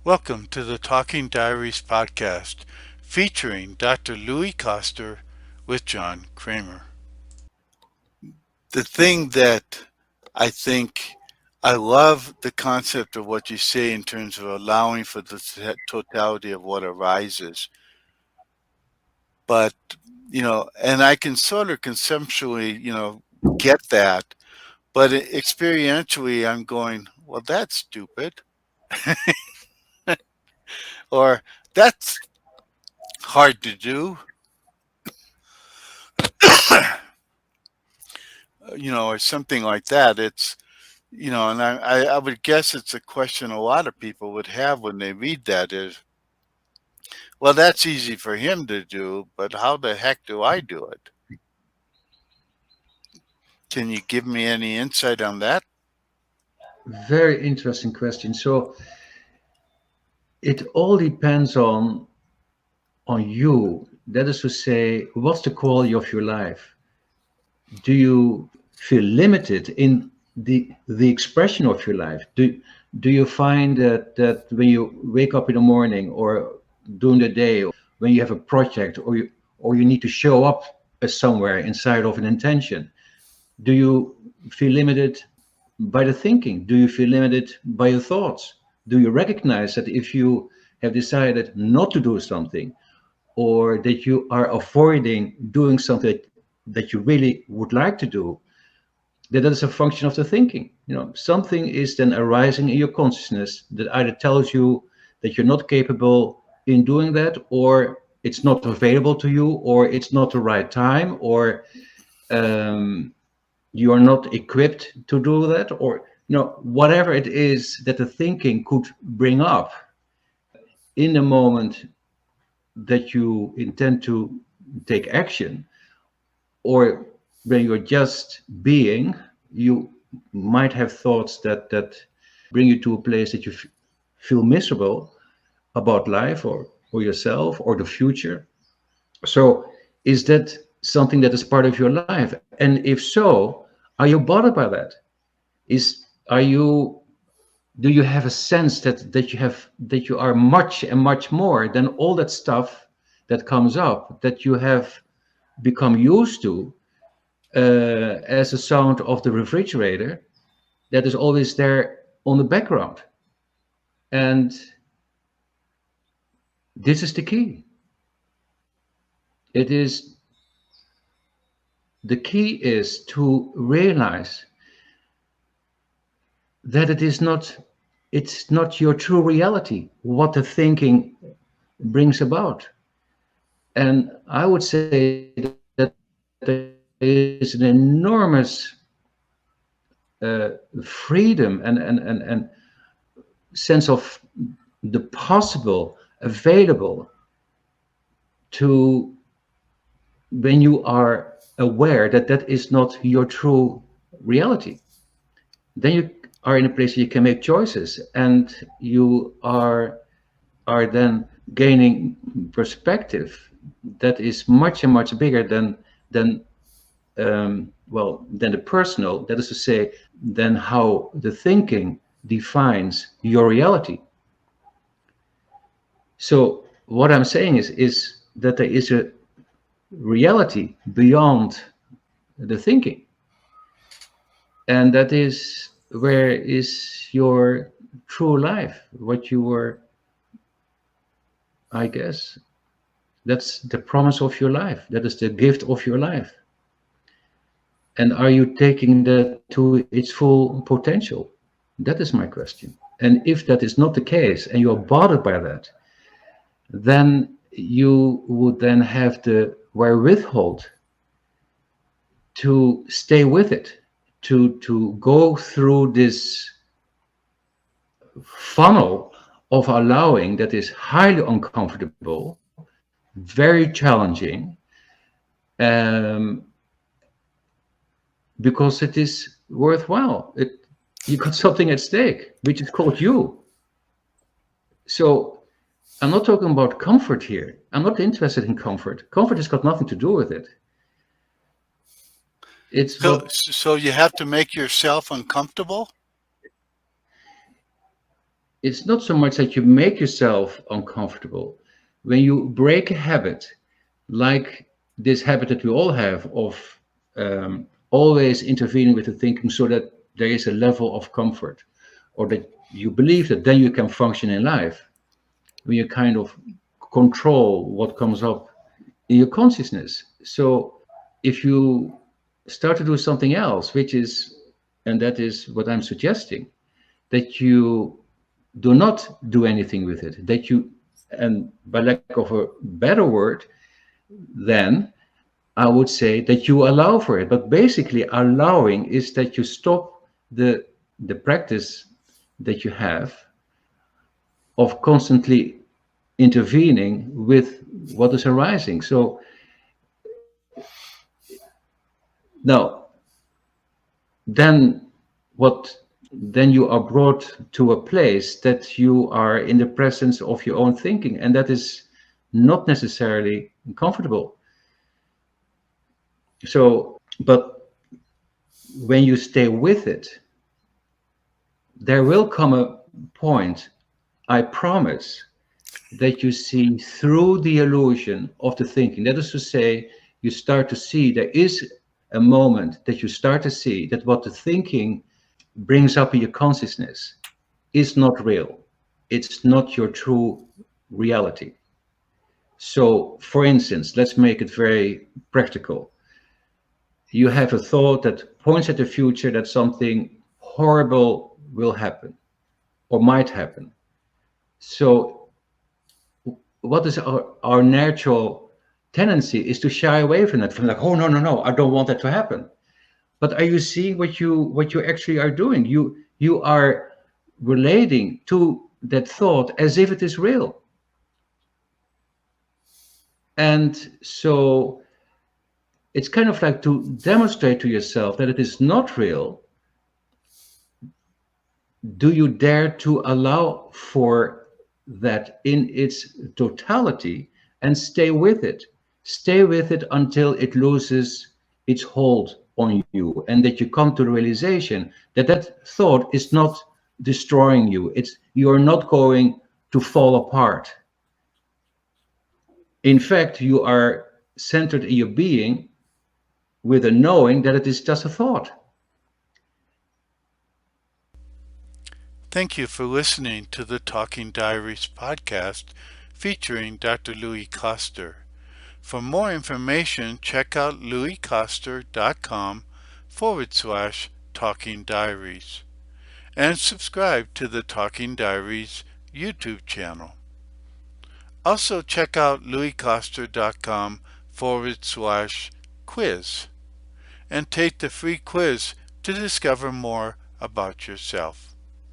Welcome to the Talking Diaries podcast featuring Dr. Louis Koster with John Kremer. The thing that I think I love the concept of what you say in terms of allowing for the totality of what arises. But, and I can sort of conceptually, get that. But experientially, I'm going, well, that's stupid. Or that's hard to do, or something like that. And I would guess it's a question a lot of people would have when they read that is, well, that's easy for him to do, but how the heck do I do it? Can you give me any insight on that? Very interesting question. So it all depends on you. That is to say, what's the quality of your life? Do you feel limited in the expression of your life? Do you find that when you wake up in the morning or during the day, when you have a project or you need to show up somewhere inside of an intention, do you feel limited by the thinking? Do you feel limited by your thoughts? Do you recognize that if you have decided not to do something or that you are avoiding doing something that you really would like to do, that is a function of the thinking? Something is then arising in your consciousness that either tells you that you're not capable in doing that, or it's not available to you, or it's not the right time, or um, you are not equipped to do that, or whatever it is that the thinking could bring up in the moment that you intend to take action, or when you're just being, you might have thoughts that bring you to a place that you feel miserable about life or yourself or the future. So is that something that is part of your life? And if so, are you bothered by that? Is are you Do you have a sense that you are much and much more than all that stuff that comes up, that you have become used to, as a sound of the refrigerator that is always there on the background? And this is the key. It is The key is to realize that it's not your true reality what the thinking brings about. And I would say that there is an enormous freedom and sense of the possible available to, when you are aware that that is not your true reality, then you are in a place where you can make choices, and you are then gaining perspective that is much and much bigger than than the personal. That is to say, than how the thinking defines your reality. So what I'm saying is that there is a reality beyond the thinking, and that is where is your true life, what you were, I guess. That's the promise of your life. That is the gift of your life. And are you taking that to its full potential? That is my question. And if that is not the case and you are bothered by that, then you would then have the wherewithal to stay with it, to go through this funnel of allowing that is highly uncomfortable, very challenging, um, because it is worthwhile. You got something at stake, which is called you. So I'm not talking about comfort here. I'm not interested in comfort. Comfort has got nothing to do with it. It's So, what so you have to make yourself uncomfortable? it's not so much that you make yourself uncomfortable. When you break a habit, like this habit that we all have of always intervening with the thinking so that there is a level of comfort, or that you believe that then you can function in life, when you kind of control what comes up in your consciousness. So if you start to do something else, which is, and that is what I'm suggesting, that you do not do anything with it, that you, and by lack of a better word, then I would say that you allow for it. But basically, allowing is that you stop the practice that you have of constantly intervening with what is arising. So now, then what? Then you are brought to a place that you are in the presence of your own thinking, and that is not necessarily comfortable. So, but when you stay with it, there will come a point, I promise, that you see through the illusion of the thinking. That is to say, you start to see, there is a moment that you start to see that what the thinking brings up in your consciousness is not real. It's not your true reality. So, for instance, let's make it very practical. You have a thought that points at the future that something horrible will happen or might happen. So, what is our natural tendency is to shy away from that, from like, oh no, no, no, I don't want that to happen. But are you seeing what you actually are doing? You are relating to that thought as if it is real. And so it's kind of like to demonstrate to yourself that it is not real. Do you dare to allow for that in its totality and stay with it? Stay with it until it loses its hold on you, and that you come to the realization that that thought is not destroying you. It's, you're not going to fall apart. In fact, you are centered in your being with a knowing that it is just a thought. Thank you for listening to the Talking Diaries podcast featuring Dr. Louis Koster. For more information, check out louiskoster.com/talking diaries and subscribe to the Talking Diaries YouTube channel. Also, check out louiskoster.com/quiz and take the free quiz to discover more about yourself.